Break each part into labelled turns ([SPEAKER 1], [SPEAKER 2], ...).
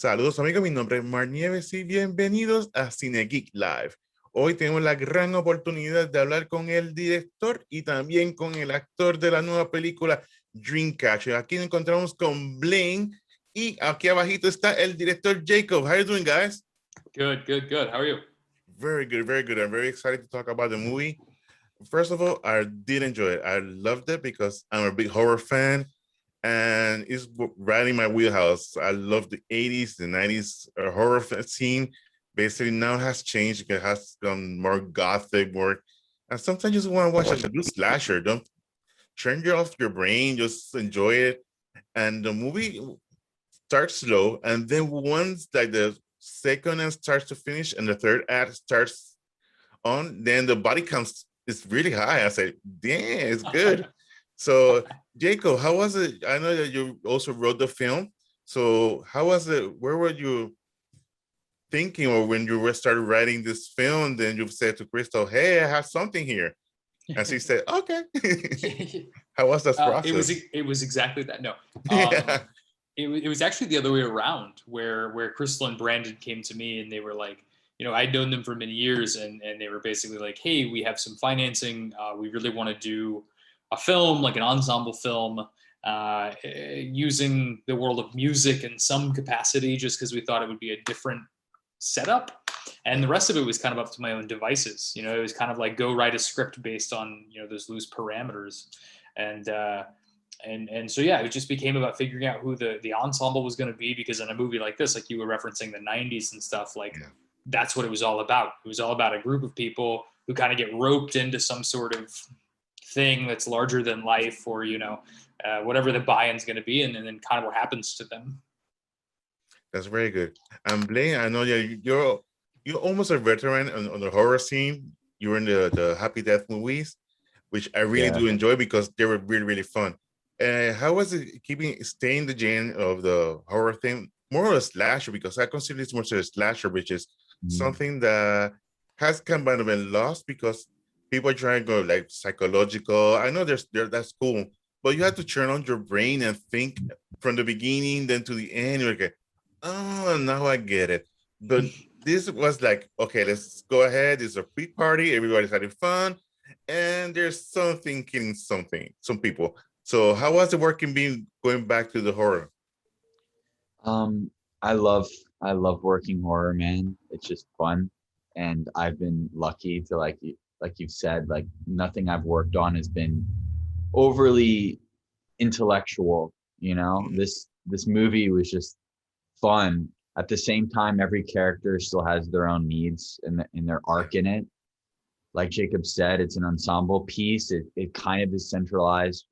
[SPEAKER 1] Saludos amigos, mi nombre es Mar Nieves y bienvenidos a Cine Geek Live. Hoy tenemos la gran oportunidad de hablar con el director y también con el actor de la nueva película Dreamcatcher. Aquí nos encontramos con Blaine y aquí abajito está el director Jacob. How are you doing, guys?
[SPEAKER 2] Good. How are you?
[SPEAKER 1] Very good, very good. I'm very excited to talk about the movie. First of all, I did enjoy it. I loved it because I'm a big horror fan. And it's right in my wheelhouse. I love the 80s, the 90s horror scene. Basically now has changed. It has gone more gothic, more, and sometimes you just want to watch a good slasher. Don't turn you off your brain, just enjoy it. And the movie starts slow, and then once like the second act starts to finish and the third act starts on, then the body count is really high. I say, damn, it's good. So, Jacob, how was it? I know that you also wrote the film. So, how was it? Where were you thinking, or when you started writing this film? Then you said to Crystal, "Hey, I have something here," and she said, "Okay." How was that process?
[SPEAKER 2] It was exactly that. No,
[SPEAKER 1] Yeah.
[SPEAKER 2] it was actually the other way around, where Crystal and Brandon came to me and they were like, I'd known them for many years, and they were basically like, hey, we have some financing. We really want to do a film, like an ensemble film, using the world of music in some capacity, just because we thought it would be a different setup. And the rest of it was kind of up to my own devices. It was kind of like go write a script based on, those loose parameters. And so, yeah, it just became about figuring out who the ensemble was going to be, because in a movie like this, like you were referencing the 90s and stuff, like that's what it was all about. It was all about a group of people who kind of get roped into some sort of thing that's larger than life, or whatever the buy-in's going to be, and then kind of what happens to them.
[SPEAKER 1] That's very good. And Blaine, I know you're almost a veteran on the horror scene. You were in the Happy Death movies, which I really do enjoy because they were really, really fun. How was it staying the gene of the horror thing, more of a slasher? Because I consider this more of a slasher, which is something that has kind of been lost because people are trying to go like psychological. I know that's cool, but you have to turn on your brain and think from the beginning then to the end. You're like, oh, now I get it. But this was like, okay, let's go ahead. It's a pre-party. Everybody's having fun, and there's something killing some people. So how was it going back to the horror?
[SPEAKER 3] I love working horror, man. It's just fun, and I've been lucky to like you've said, like nothing I've worked on has been overly intellectual. This movie was just fun. At the same time, every character still has their own needs and their arc in it. Like Jacob said, it's an ensemble piece. It kind of is centralized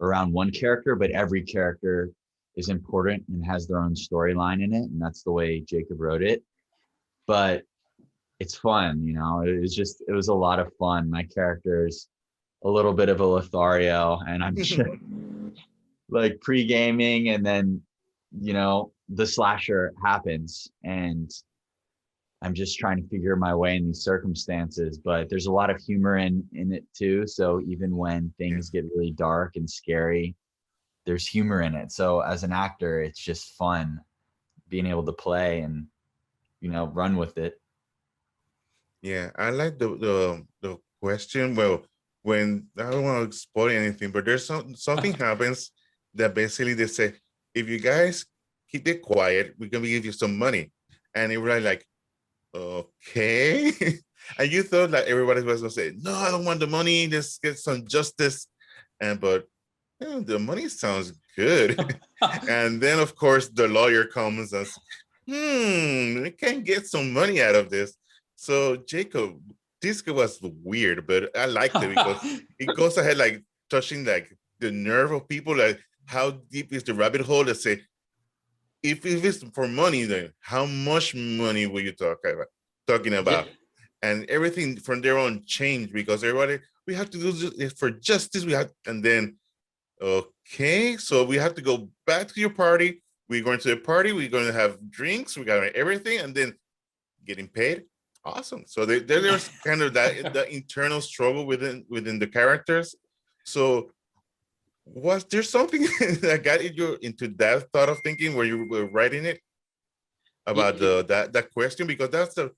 [SPEAKER 3] around one character, but every character is important and has their own storyline in it. And that's the way Jacob wrote it. But it's fun, it was a lot of fun. My character's a little bit of a Lothario, and I'm just like pre-gaming, and then, the slasher happens, and I'm just trying to figure my way in these circumstances. But there's a lot of humor in it too. So even when things get really dark and scary, there's humor in it. So as an actor, it's just fun being able to play and, run with it.
[SPEAKER 1] Yeah, I like the question. Well, when I don't want to spoil anything, but there's something happens that basically they say, if you guys keep it quiet, we're gonna give you some money. And it was like, okay. And you thought like everybody was gonna say, no, I don't want the money, let's get some justice. But the money sounds good. And then of course the lawyer comes and says, we can get some money out of this. So Jacob, this was weird, but I liked it because it goes ahead like touching like the nerve of people, like how deep is the rabbit hole? Let's say, if it's for money, then how much money were you talking about?
[SPEAKER 2] Yeah.
[SPEAKER 1] And everything from there on changed because everybody, we have to do this for justice. And then, okay, so we have to go back to your party. We're going to the party. We're going to have drinks. We got everything, and then getting paid. Awesome. So there's kind of the internal struggle within the characters. So was there something that got you into that thought of thinking where you were writing it? about that question, because that's the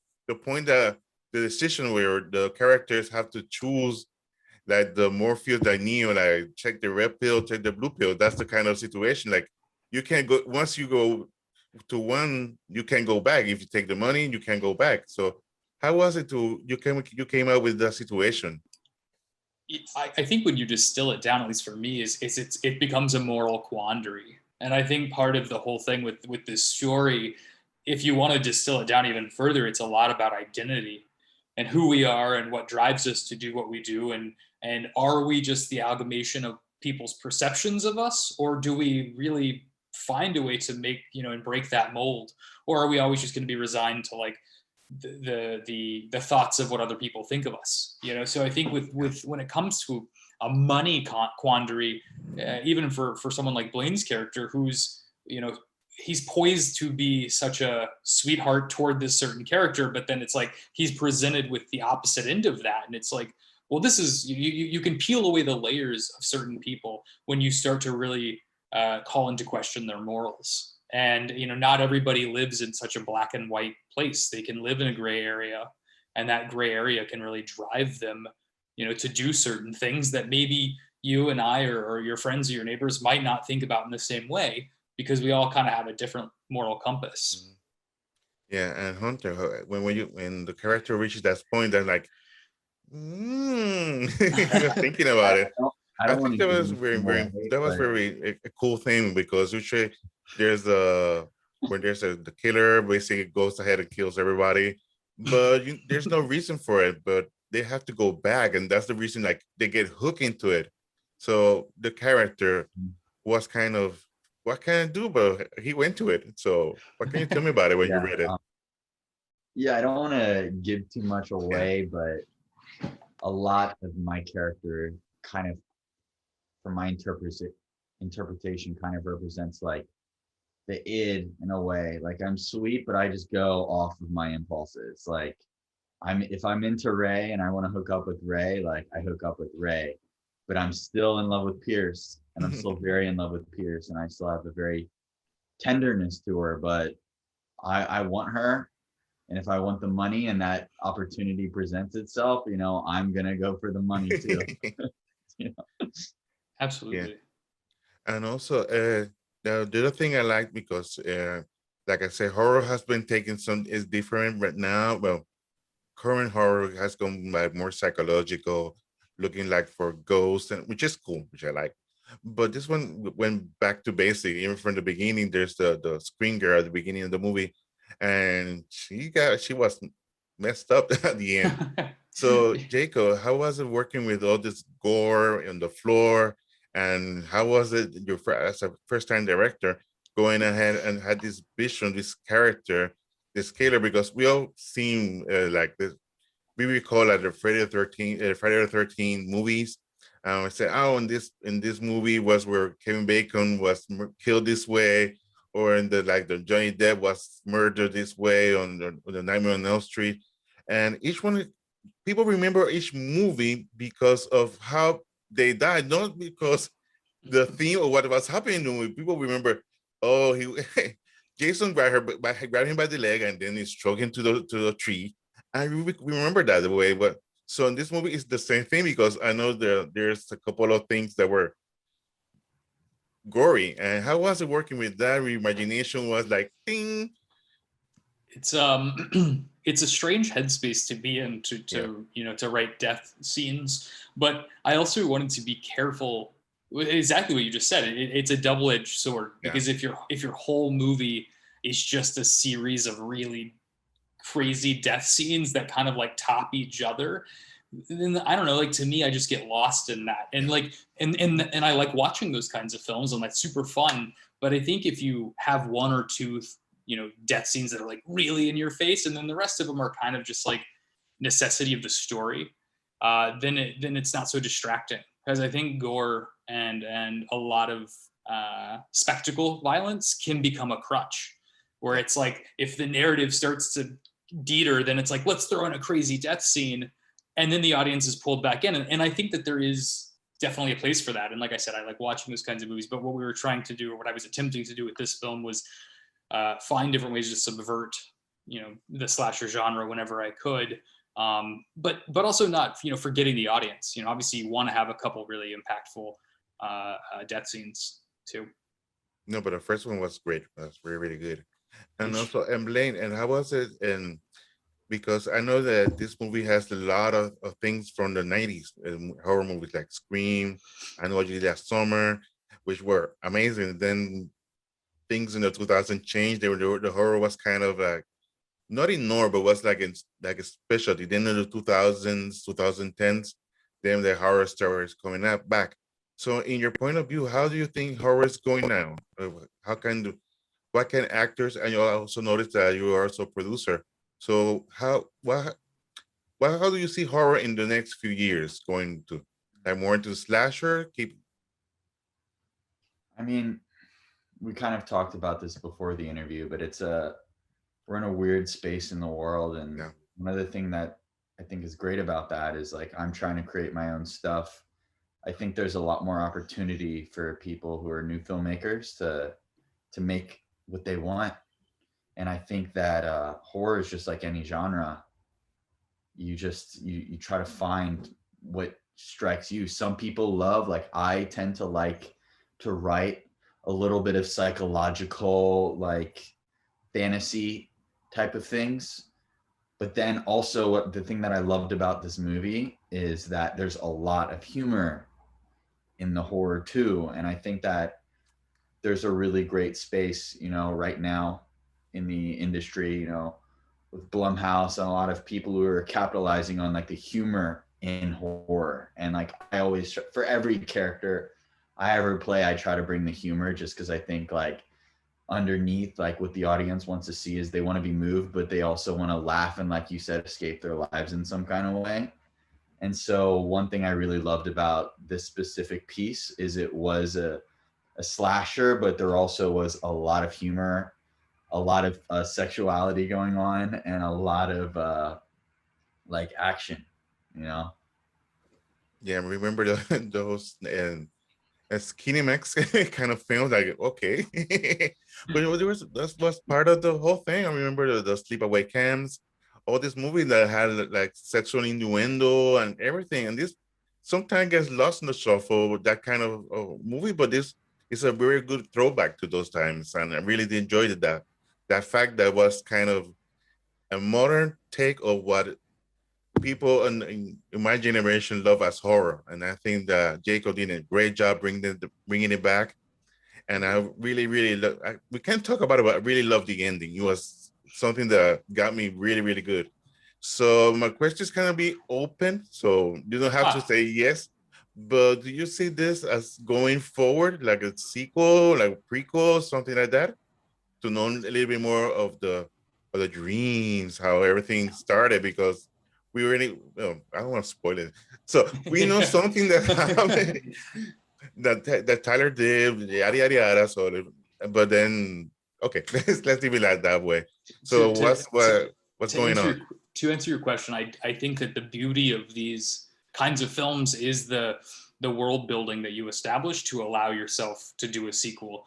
[SPEAKER 1] point, that the decision where the characters have to choose, like the Morpheus, like Neo, like check the red pill, check the blue pill. That's the kind of situation. Like you can't go, once you go to one, you can't go back. If you take the money, you can't go back. So how was it you came out with that situation?
[SPEAKER 2] I think when you distill it down, at least for me, is it becomes a moral quandary. And I think part of the whole thing with this story, if you want to distill it down even further, it's a lot about identity and who we are and what drives us to do what we do. And are we just the amalgamation of people's perceptions of us, or do we really find a way to make, and break that mold? Or are we always just going to be resigned to like the thoughts of what other people think of us? So I think with when it comes to a money quandary, even for someone like Blaine's character, who's he's poised to be such a sweetheart toward this certain character, but then it's like he's presented with the opposite end of that, and it's like, well, this is you can peel away the layers of certain people when you start to really call into question their morals. And not everybody lives in such a black and white place. They can live in a gray area, and that gray area can really drive them to do certain things that maybe you and I or your friends or your neighbors might not think about in the same way, because we all kind of have a different moral compass.
[SPEAKER 1] Yeah, and Hunter, when the character reaches that point, they're like, you're thinking about it. I think that was very a cool thing, because usually there's when there's the killer basically goes ahead and kills everybody, but there's no reason for it, but they have to go back, and that's the reason, like they get hooked into it. So the character was kind of, what can I do? But he went to it. So what can you tell me about it when you read it?
[SPEAKER 3] Yeah, I don't want to give too much away, but a lot of my character kind of, from my interpretation, kind of represents like the id in a way. Like I'm sweet, but I just go off of my impulses. Like if I'm into Ray and I want to hook up with Ray, like I hook up with Ray, but I'm still in love with Pierce, and I'm still very in love with Pierce, and I still have a very tenderness to her, but I want her. And if I want the money and that opportunity presents itself, I'm going to go for the money too.
[SPEAKER 2] Absolutely.
[SPEAKER 1] Yeah. And also, the other thing I like, because like I said, horror has been taking is different right now. Well, current horror has gone like more psychological, looking like for ghosts, and which is cool, which I like. But this one went back to basic. Even from the beginning, there's the screen girl at the beginning of the movie, and she was messed up at the end. So Jacob, how was it working with all this gore on the floor, and how was it as a first-time director going ahead and had this vision, this character, this killer? Because we all seem like this. We recall like the Friday the 13th movies. I said, oh, in this movie was where Kevin Bacon was killed this way, or in the Johnny Depp was murdered this way on the Nightmare on Elm Street. And each one, people remember each movie because of how they died, not because the theme or what was happening in the movie. People remember, oh, Jason grabbed him by the leg, and then he struck him to the tree. I remember that the way. But so in this movie, it's the same thing, because I know there's a couple of things that were gory. And how was it working with that? Imagination was like, ding.
[SPEAKER 2] It's it's a strange headspace to be in to write death scenes, but I also wanted to be careful. Exactly what you just said. It's a double-edged sword, because if your whole movie is just a series of really crazy death scenes that kind of like top each other, then I don't know, like to me, I just get lost in that. And like and I like watching those kinds of films, and that's super fun. But I think if you have one or two death scenes that are like really in your face, and then the rest of them are kind of just like necessity of the story, then it's not so distracting. Because I think gore and a lot of spectacle violence can become a crutch, where it's like if the narrative starts to deter, then it's like, let's throw in a crazy death scene, and then the audience is pulled back in. And I think that there is definitely a place for that. And like I said, I like watching those kinds of movies, but what we were trying to do, or what I was attempting to do with this film, was find different ways to subvert, the slasher genre whenever I could. But also not, forgetting the audience. Obviously you want to have a couple really impactful death scenes too.
[SPEAKER 1] No, but the first one was great. That's really, really good. And
[SPEAKER 2] Thanks.
[SPEAKER 1] also, and Blaine, and how was it? And because I know that this movie has a lot of things from the 90s, horror movies like Scream, I Know What You Did Last Summer, which were amazing. Then things in the 2000 changed. The horror was kind of like, not ignored, but was like a specialty. Then in the 2000s, 2010s, then the horror stories coming up back. So in your point of view, how do you think horror is going now? What can actors, and you also notice that you are also a producer. So how do you see horror in the next few years going to, like, more into slasher?
[SPEAKER 3] I mean, we kind of talked about this before the interview, but we're in a weird space in the world. And
[SPEAKER 1] Yeah.
[SPEAKER 3] one other thing that I think is great about that is, like, I'm trying to create my own stuff. I think there's a lot more opportunity for people who are new filmmakers to make what they want. And I think that horror is just like any genre. You try to find what strikes you. Some people love, like, I tend to like to write a little bit of psychological, like, fantasy type of things. But then also, the thing that I loved about this movie is that there's a lot of humor in the horror too. And I think that there's a really great space, right now in the industry, with Blumhouse and a lot of people who are capitalizing on, like, the humor in horror. And, like, I always, for every character I ever play, I try to bring the humor, just because I think, like, underneath, like, what the audience wants to see is they want to be moved, but they also want to laugh and, like you said, escape their lives in some kind of way. And so one thing I really loved about this specific piece is it was a slasher, but there also was a lot of humor, a lot of sexuality going on, and a lot of like, action,
[SPEAKER 1] Yeah, remember those and as Kinemax kind of films, like, okay. But that was part of the whole thing. I remember the sleepaway camps, all these movies that had, like, sexual innuendo and everything. And this sometimes gets lost in the shuffle with that kind of movie, but this is a very good throwback to those times. And I really enjoyed that fact that was kind of a modern take of what people in my generation love as horror. And I think that Jacob did a great job bringing it back. And I really, really we can't talk about it, but I really love the ending. It was something that got me really, really good. So my question is gonna be open, so you don't have to say yes, but do you see this as going forward, like a sequel, like a prequel, something like that, to know a little bit more of the dreams, how everything started? Because we already, well, I don't want to spoil it. So we know something that happened, that Tyler did, yada yada yada. So, but then, okay, let's leave it like that way. So what's going on?
[SPEAKER 2] To answer your question, I think that the beauty of these kinds of films is the world building that you establish to allow yourself to do a sequel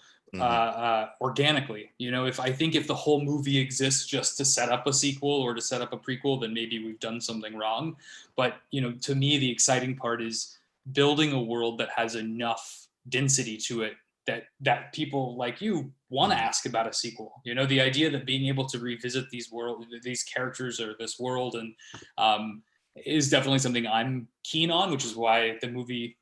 [SPEAKER 2] organically. If the whole movie exists just to set up a sequel or to set up a prequel, then maybe we've done something wrong. But to me, the exciting part is building a world that has enough density to it that people like you want to ask about a sequel. The idea that being able to revisit these characters or this world and is definitely something I'm keen on, which is why the movie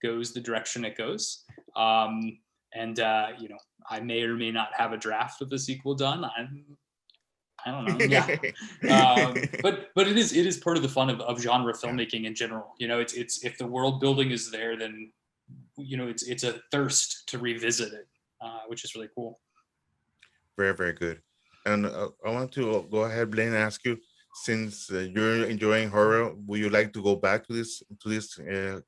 [SPEAKER 2] goes the direction it goes. And I may or may not have a draft of the sequel done. I don't know. Yeah. But it is part of the fun of genre filmmaking in general. It's if the world building is there, then it's a thirst to revisit it, which is really cool.
[SPEAKER 1] Very, very good. And I want to go ahead, Blaine, and ask you, since you're enjoying horror, would you like to go back to this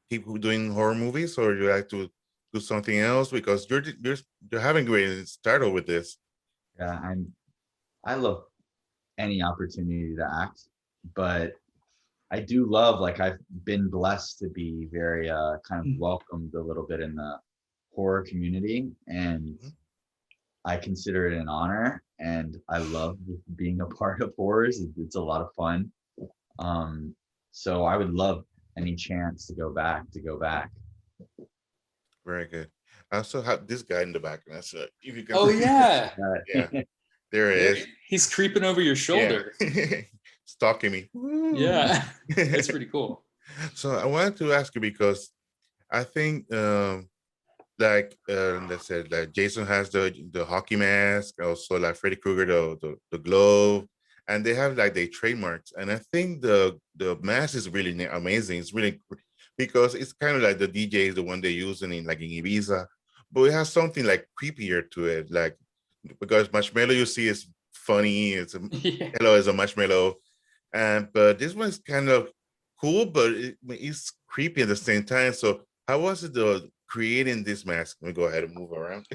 [SPEAKER 1] keep doing horror movies, or you like to do something else? Because you're having a great start with this.
[SPEAKER 3] Yeah, I love any opportunity to act, but I do love, like, I've been blessed to be very kind of welcomed a little bit in the horror community, and I consider it an honor, and I love being a part of horrors. It's a lot of fun. So I would love any chance to go back.
[SPEAKER 1] Very good. I also have this guy in the background. So if you can,
[SPEAKER 2] Oh yeah,
[SPEAKER 1] yeah, there it
[SPEAKER 2] there
[SPEAKER 1] is.
[SPEAKER 2] he's creeping over your
[SPEAKER 1] Yeah,
[SPEAKER 2] shoulder.
[SPEAKER 1] stalking me.
[SPEAKER 2] Yeah, that's pretty cool.
[SPEAKER 1] So I wanted to ask you because I think let's say like Jason has the hockey mask, also like Freddy Krueger the glove, and they have like their trademarks. And I think the mask is really amazing. It's really because it's kind of like the DJ is the one they're using in like in Ibiza, but it has something like creepier to it, like because marshmallow you see is funny. It's a
[SPEAKER 2] Yeah.
[SPEAKER 1] hello is a marshmallow, and but this one's kind of cool, but it's creepy at the same time. So how was it creating this mask? Let me go ahead and move around.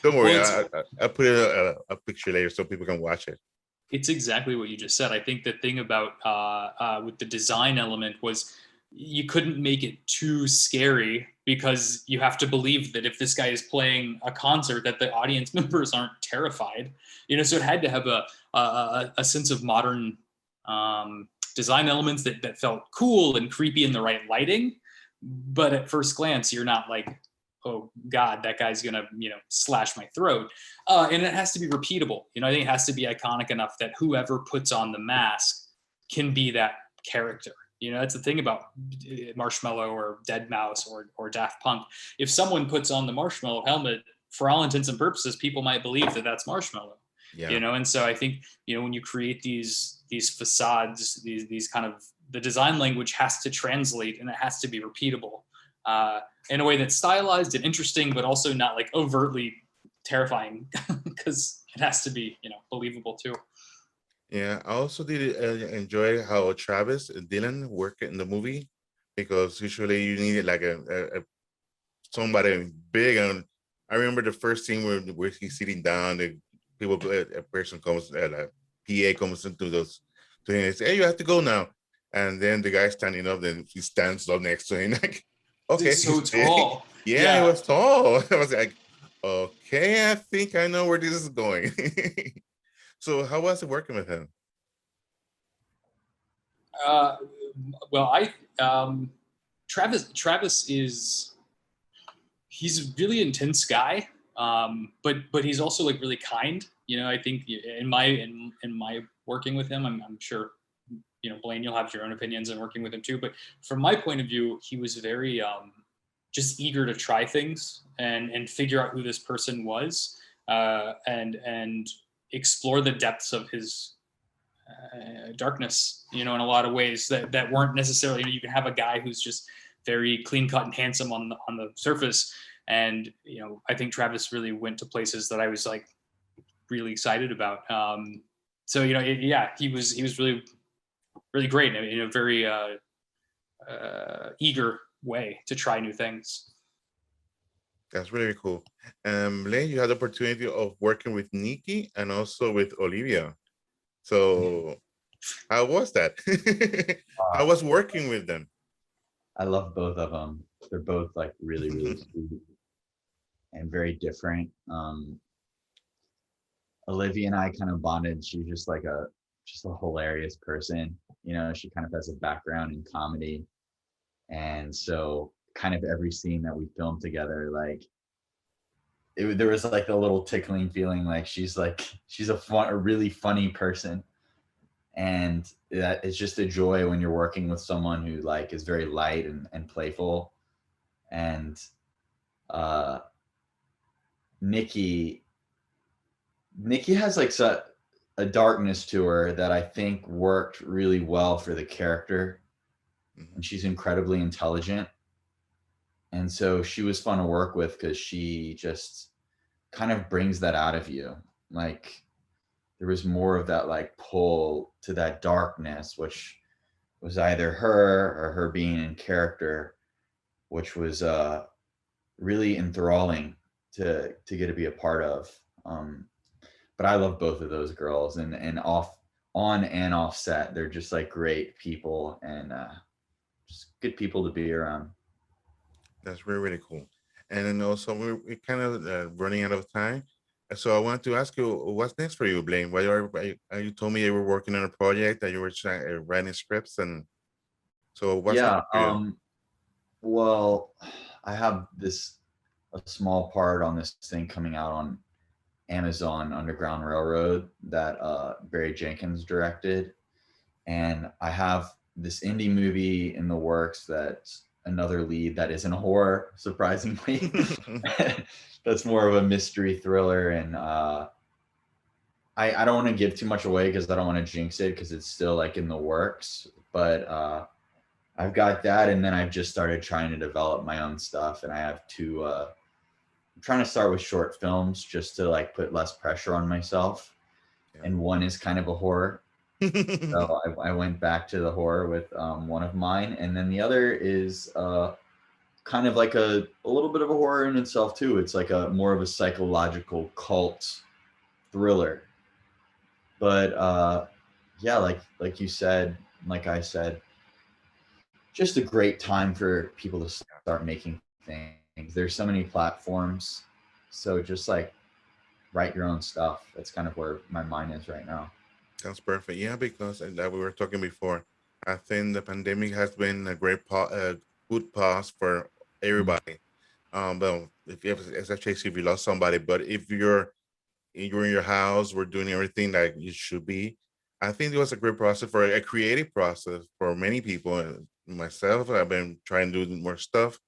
[SPEAKER 1] Don't worry,
[SPEAKER 2] Well,
[SPEAKER 1] I'll put a picture later so people can watch it.
[SPEAKER 2] it's exactly what you just said. I think the thing about with the design element was you couldn't make it too scary because you have to believe that if this guy is playing a concert that the audience members aren't terrified, so it had to have a sense of modern design elements that felt cool and creepy in the right lighting, but at first glance you're not like, oh God, that guy's gonna, slash my throat. And it has to be repeatable. I think it has to be iconic enough that whoever puts on the mask can be that character. That's the thing about Marshmallow or Dead Mouse or Daft Punk. If someone puts on the Marshmallow helmet, for all intents and purposes, people might believe that that's Marshmallow.
[SPEAKER 1] Yeah.
[SPEAKER 2] And so I think, when you create these facades, these kind of, the design language has to translate and it has to be repeatable. In a way that's stylized and interesting, but also not like overtly terrifying, because it has to be, believable too.
[SPEAKER 1] Yeah, I also did enjoy how Travis and Dylan work in the movie because usually you needed like a somebody big. And I remember the first scene where he's sitting down, a person comes, a PA comes into those to him and says, "Hey, you have to go now." And then the guy standing up, then he stands up next to him, like, okay,
[SPEAKER 2] It's so tall.
[SPEAKER 1] Yeah, he was tall. I was like, okay, I think I know where this is going. So how was it working with him?
[SPEAKER 2] Well, Travis he's a really intense guy, but he's also like really kind. I think in my working with him, I'm sure, Blaine, you'll have your own opinions in working with him too. But from my point of view, he was very just eager to try things and figure out who this person was, and explore the depths of his darkness, in a lot of ways that weren't necessarily, you can have a guy who's just very clean cut and handsome on the surface. And, I think Travis really went to places that I was like really excited about. So, he was really, really great in a very eager way to try new things.
[SPEAKER 1] That's really cool. Blaine, you had the opportunity of working with Nikki and also with Olivia. So how was that? How was working with them?
[SPEAKER 3] I love both of them. They're both like really, really sweet and very different. Olivia and I kind of bonded. She's just like a hilarious person. She kind of has a background in comedy. And so kind of every scene that we filmed together, like there was like a little tickling feeling, like she's a really funny person. And that it's just a joy when you're working with someone who like is very light and playful. And Nikki has like a darkness to her that I think worked really well for the character. And she's incredibly intelligent. And so she was fun to work with because she just kind of brings that out of you. Like there was more of that like pull to that darkness, which was either her or her being in character, which was really enthralling to get to be a part of. But I love both of those girls, and on and off set, they're just like great people and just good people to be around.
[SPEAKER 1] That's really, really cool. And then also we're kind of running out of time. So I want to ask you, what's next for you, Blaine? You told me you were working on a project that you were writing scripts, and so what's next
[SPEAKER 3] Yeah.
[SPEAKER 1] for you?
[SPEAKER 3] Well, I have a small part on this thing coming out on Amazon Underground Railroad that Barry Jenkins directed, and I have this indie movie in the works that's another lead that isn't a horror, surprisingly. That's more of a mystery thriller, and I don't want to give too much away because I don't want to jinx it because it's still like in the works. But I've got that, and then I've just started trying to develop my own stuff, and I have two. I'm trying to start with short films just to like put less pressure on myself,
[SPEAKER 1] Yeah.
[SPEAKER 3] and one is kind of a horror. So I went back to the horror with one of mine, and then the other is kind of like a little bit of a horror in itself too. It's like a more of a psychological cult thriller. But yeah, like you said, like I said, just a great time for people to start making things. There's so many platforms, so just like write your own stuff. That's kind of where my mind is right now.
[SPEAKER 1] That's perfect. Yeah, because like we were talking before, I think the pandemic has been a good pause for everybody. Well, if you have, especially if you lost somebody, but if you're in your house, we're doing everything that you should be. I think it was a great process for a creative process for many people. Myself, I've been trying to do more stuff.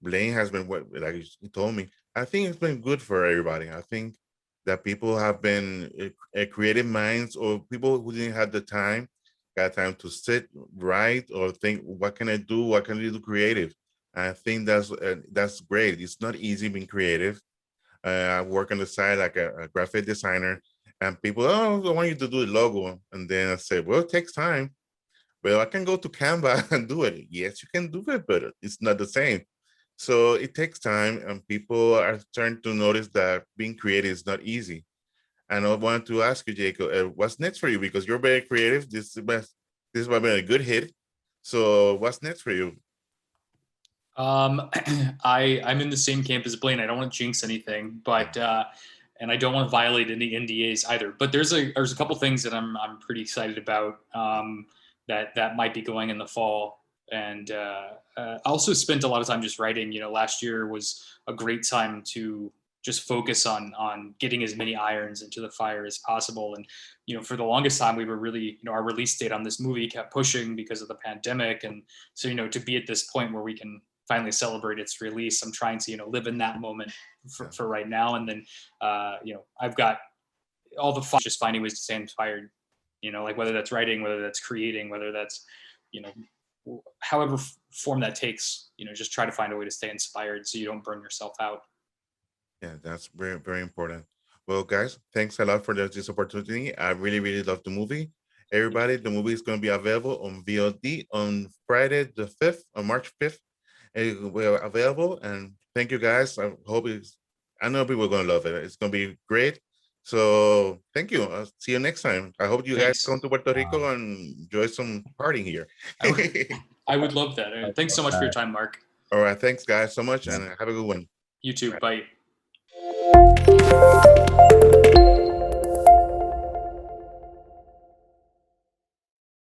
[SPEAKER 1] Blaine has been what like he told me. I think it's been good for everybody. I think that people have been creative minds, or people who didn't have the time got time to sit, write, or think, what can I do? What can I do creative? I think that's great. It's not easy being creative. I work on the side like a graphic designer, and people, oh, I want you to do a logo, and then I say, well, it takes time. Well, I can go to Canva and do it. Yes, you can do it, but it's not the same. So it takes time, and people are starting to notice that being creative is not easy. And I want to ask you, Jacob, what's next for you? Because you're very creative. This has been a good hit. So what's next for you?
[SPEAKER 2] I'm in the same camp as Blaine. I don't want to jinx anything, but and I don't want to violate any NDAs either. But there's a couple things that I'm pretty excited about that might be going in the fall. And I also spent a lot of time just writing. You know, last year was a great time to just focus on getting as many irons into the fire as possible. And you know, for the longest time, we were really, you know, our release date on this movie kept pushing because of the pandemic, and so you know, to be at this point where we can finally celebrate its release, I'm trying to, you know, live in that moment for right now. And then you know, I've got all the fun just finding ways to stay inspired, you know, like whether that's writing, whether that's creating, whether that's, you know, however form that takes, you know, just try to find a way to stay inspired so you don't burn yourself out.
[SPEAKER 1] Yeah, that's very, very important. Well, guys, thanks a lot for this opportunity. I really, really love the movie. Everybody, the movie is going to be available on VOD on Friday the 5th, on March 5th. It will be available. And thank you, guys. I know people are going to love it. It's going to be great. So thank you. I'll see you next time. I hope you guys
[SPEAKER 2] Thanks.
[SPEAKER 1] come to Puerto Rico and enjoy some partying here.
[SPEAKER 2] I would love that. Thanks so much for your time, Mark.
[SPEAKER 1] All right. Thanks, guys, so much. And have a good one.
[SPEAKER 2] You too.
[SPEAKER 1] Bye.
[SPEAKER 2] Bye.